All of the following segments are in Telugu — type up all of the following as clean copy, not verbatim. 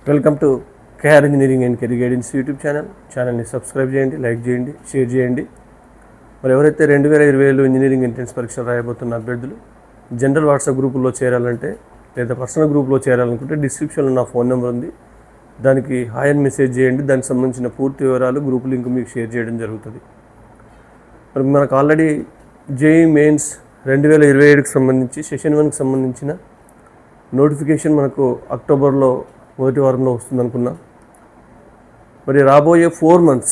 Welcome to KR engineering and career guidance YouTube ఛానల్ని సబ్స్క్రైబ్ చేయండి, లైక్ చేయండి, షేర్ చేయండి. మరి ఎవరైతే 2020లో ఇంజనీరింగ్ ఎంట్రన్స్ పరీక్షలు రాయబోతున్న అభ్యర్థులు జనరల్ వాట్సాప్ గ్రూపుల్లో చేరాలంటే లేదా పర్సనల్ గ్రూప్లో చేరాలనుకుంటే డిస్క్రిప్షన్లో నా ఫోన్ నెంబర్ ఉంది, దానికి హాయ్ అని మెసేజ్ చేయండి. దానికి సంబంధించిన పూర్తి వివరాలు గ్రూప్ లింక్ మీకు షేర్ చేయడం జరుగుతుంది. మరి మనకు ఆల్రెడీ జేఈ మెయిన్స్ 2027కి సంబంధించి సెషన్ 1కి సంబంధించిన నోటిఫికేషన్ మనకు అక్టోబర్లో మొదటి వారంలో వస్తుంది అనుకున్నాం. మరి రాబోయే 4 months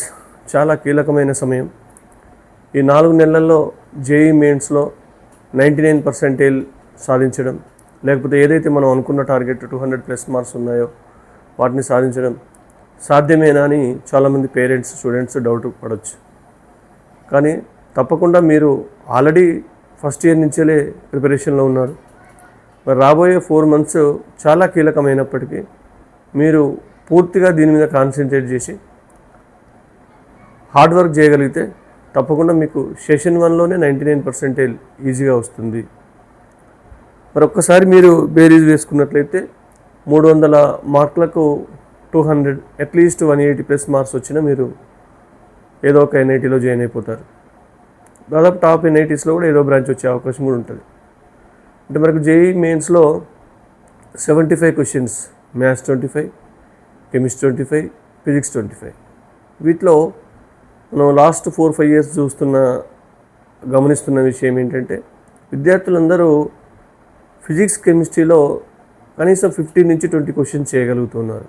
చాలా కీలకమైన సమయం. ఈ 4 నెలల్లో జేఈ మెయిన్స్లో 99% సాధించడం, లేకపోతే ఏదైతే మనం అనుకున్న టార్గెట్ 200+ మార్క్స్ ఉన్నాయో వాటిని సాధించడం సాధ్యమేనా అని చాలామంది పేరెంట్స్, స్టూడెంట్స్ డౌట్ పడవచ్చు. కానీ తప్పకుండా మీరు ఆల్రెడీ ఫస్ట్ ఇయర్ నుంచే ప్రిపరేషన్లో ఉన్నారు. మరి రాబోయే 4 months చాలా కీలకమైనప్పటికీ మీరు పూర్తిగా దీని మీద కాన్సన్ట్రేట్ చేసి హార్డ్ వర్క్ చేయగలిగితే తప్పకుండా మీకు సెషన్ 1లోనే 99% ఈజీగా వస్తుంది. మరి ఒక్కసారి మీరు బేరీజ్ వేసుకున్నట్లయితే 300 మార్కులకు 200 అట్లీస్ట్ 180+ మార్క్స్ వచ్చినా మీరు ఏదో ఒక ఎన్ఐటీలో జాయిన్ అయిపోతారు. దాదాపు టాప్ ఎన్ఐటీస్లో కూడా ఏదో బ్రాంచ్ వచ్చే అవకాశం కూడా ఉంటుంది. అంటే మనకు జేఈ మెయిన్స్లో 75 క్వశ్చన్స్, మ్యాథ్స్ 25, కెమిస్ట్రీ 25, ఫిజిక్స్ 25. వీటిలో మనం లాస్ట్ 4-5 years గమనిస్తున్న విషయం ఏంటంటే విద్యార్థులందరూ ఫిజిక్స్, కెమిస్ట్రీలో కనీసం 15 నుంచి 20 క్వశ్చన్స్ చేయగలుగుతున్నారు.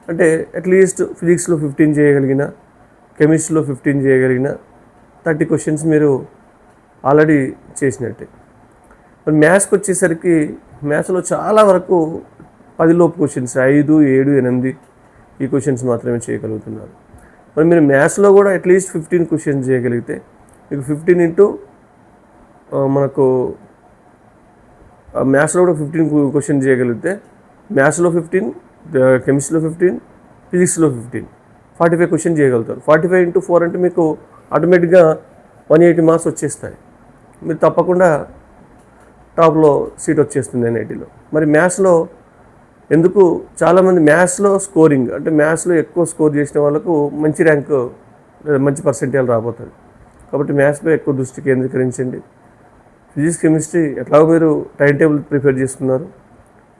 అంటే అట్లీస్ట్ ఫిజిక్స్లో 15 చేయగలిగిన, కెమిస్ట్రీలో 15 చేయగలిగిన 30 క్వశ్చన్స్ మీరు ఆల్రెడీ చేసినట్టే. మరి మ్యాథ్స్కి వచ్చేసరికి మ్యాథ్స్లో చాలా వరకు 10 లోపు క్వశ్చన్స్, 5, 7, 8 ఈ క్వశ్చన్స్ మాత్రమే చేయగలుగుతున్నారు. మరి మీరు మ్యాథ్స్లో కూడా అట్లీస్ట్ 15 క్వశ్చన్స్ చేయగలిగితే మీకు 15 ఇంటూ మనకు మ్యాథ్స్లో కూడా 15 క్వశ్చన్స్ చేయగలిగితే మ్యాథ్స్లో 15, కెమిస్ట్రీలో 15, ఫిజిక్స్లో 15, 45 క్వశ్చన్ చేయగలుగుతారు. 45 into 4 అంటే మీకు ఆటోమేటిక్గా 180 మార్క్స్ వచ్చేస్తాయి. మీరు తప్పకుండా టాప్లో సీట్ వచ్చేస్తుంది ఎన్ఐటీలో. మరి మ్యాథ్స్లో ఎందుకు చాలామంది మ్యాథ్స్లో స్కోరింగ్ అంటే మ్యాథ్స్లో ఎక్కువ స్కోర్ చేసిన వాళ్ళకు మంచి ర్యాంకు లేదా మంచి పర్సెంటేజ్ రాబోతుంది. కాబట్టి మ్యాథ్స్పై ఎక్కువ దృష్టి కేంద్రీకరించండి. ఫిజిక్స్, కెమిస్ట్రీ ఎట్లాగో మీరు టైం టేబుల్ ప్రిపేర్ చేసుకున్నారు.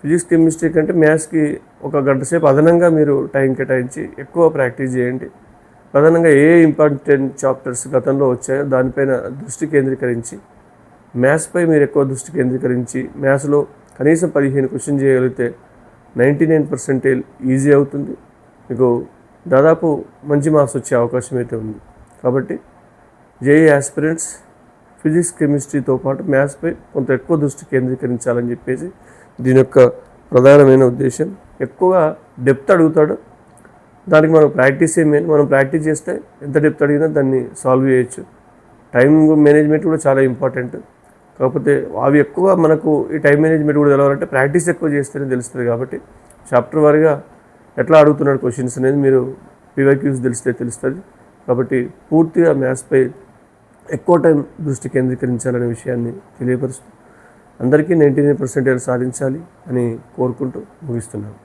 ఫిజిక్స్, కెమిస్ట్రీ కంటే మ్యాథ్స్కి 1 గంట సేపు అదనంగా మీరు టైం కేటాయించి ఎక్కువ ప్రాక్టీస్ చేయండి. ప్రధానంగా ఏ ఇంపార్టెంట్ చాప్టర్స్ గతంలో వచ్చాయో దానిపైన దృష్టి కేంద్రీకరించి మ్యాథ్స్పై మీరు ఎక్కువ దృష్టి కేంద్రీకరించి మ్యాథ్స్లో కనీసం 15 క్వశ్చన్ చేయగలిగితే 99% ఈజీ అవుతుంది. మీకు దాదాపు మంచి మార్క్స్ వచ్చే అవకాశం అయితే ఉంది. కాబట్టి జేఈ ఆస్పిరెంట్స్ ఫిజిక్స్, కెమిస్ట్రీతో పాటు మ్యాథ్స్పై కొంత ఎక్కువ దృష్టి కేంద్రీకరించాలని చెప్పేసి దీని యొక్క ప్రధానమైన ఉద్దేశం. ఎక్కువగా డెప్త్ అడుగుతాడు, దానికి మనం ప్రాక్టీస్ మనం ప్రాక్టీస్ చేస్తే ఎంత డెప్త్ అడిగినా దాన్ని సాల్వ్ చేయొచ్చు. టైం మేనేజ్మెంట్ కూడా చాలా ఇంపార్టెంట్. కాకపోతే అవి ఎక్కువ మనకు ఈ టైం మేనేజ్మెంట్ కూడా తెలవాలంటే ప్రాక్టీస్ ఎక్కువ చేస్తేనే తెలుస్తుంది. కాబట్టి చాప్టర్ వారీగా ఎట్లా అడుగుతున్నాడు క్వశ్చన్స్ అనేది మీరు పీవైక్యూస్ తెలిస్తే తెలుస్తుంది. కాబట్టి పూర్తిగా మ్యాథ్స్పై ఎక్కువ టైం దృష్టి కేంద్రీకరించాలనే విషయాన్ని తెలియపరుస్తూ అందరికీ 99% సాధించాలి అని కోరుకుంటూ ముగిస్తున్నాను.